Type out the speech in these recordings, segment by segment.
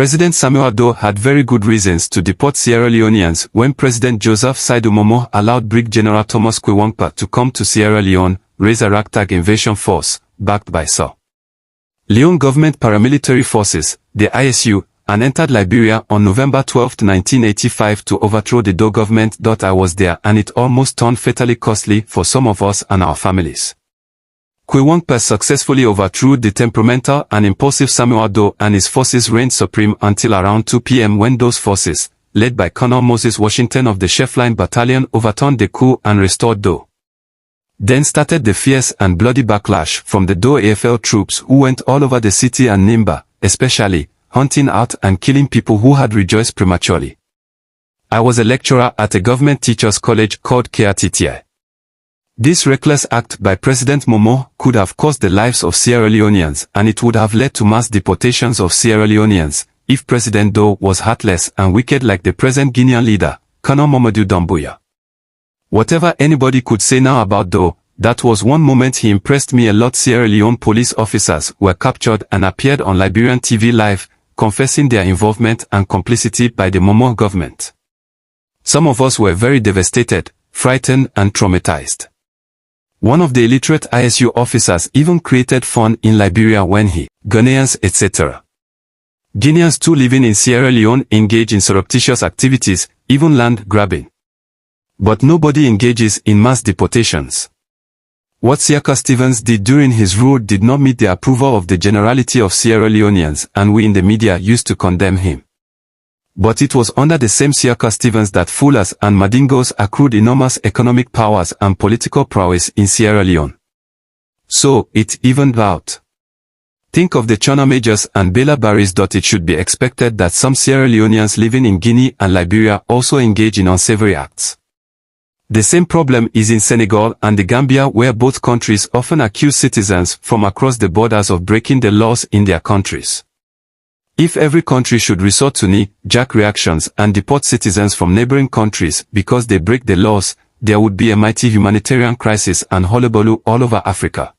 President Samuel Doe had very good reasons to deport Sierra Leoneans when President Joseph Saidu Momoh allowed Brig General Thomas Kwiwangpa to come to Sierra Leone, raise a ragtag invasion force, backed by Sir Leone government paramilitary forces, the ISU, and entered Liberia on November 12, 1985 to overthrow the Doe government. I was there and it almost turned fatally costly for some of us and our families. Kwiwangpa successfully overthrew the temperamental and impulsive Samuel Doe and his forces reigned supreme until around 2 p.m. when those forces, led by Colonel Moses Washington of the Chefline Battalion, overturned the coup and restored Doe. Then started the fierce and bloody backlash from the Doe AFL troops who went all over the city and Nimba, especially, hunting out and killing people who had rejoiced prematurely. I was a lecturer at a government teachers college called KRTTI. This reckless act by President Momoh could have cost the lives of Sierra Leoneans and it would have led to mass deportations of Sierra Leoneans if President Doe was heartless and wicked like the present Guinean leader, Colonel Mamadou Doumbouya. Whatever anybody could say now about Doe, that was one moment he impressed me a lot. Sierra Leone police officers were captured and appeared on Liberian TV live, confessing their involvement and complicity by the Momoh government. Some of us were very devastated, frightened and traumatized. One of the illiterate ISU officers even created fun in Liberia when he, Guineans etc. Guineans too living in Sierra Leone engage in surreptitious activities, even land grabbing. But nobody engages in mass deportations. What Siaka Stevens did during his rule did not meet the approval of the generality of Sierra Leoneans and we in the media used to condemn him. But it was under the same Siaka Stevens that Fullers and Madingos accrued enormous economic powers and political prowess in Sierra Leone. So, it evened out. Think of the Chona Majors and Bela Barris. It should be expected that some Sierra Leoneans living in Guinea and Liberia also engage in unsavory acts. The same problem is in Senegal and the Gambia, where both countries often accuse citizens from across the borders of breaking the laws in their countries. If every country should resort to knee-jerk reactions and deport citizens from neighboring countries because they break the laws, there would be a mighty humanitarian crisis and hullabaloo all over Africa.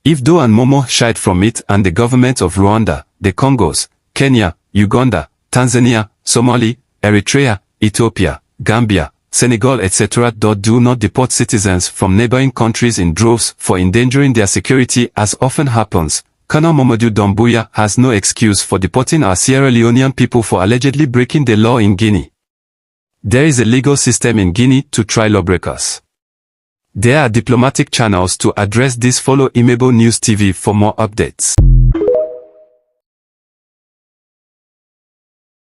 If Doe and Momoh shied from it and the government of Rwanda, the Congos, Kenya, Uganda, Tanzania, Somalia, Eritrea, Ethiopia, Gambia, Senegal etc. do not deport citizens from neighboring countries in droves for endangering their security as often happens, Colonel Mamadou Doumbouya has no excuse for deporting our Sierra Leonean people for allegedly breaking the law in Guinea. There is a legal system in Guinea to try lawbreakers. There are diplomatic channels to address this. Follow Imebo News TV for more updates.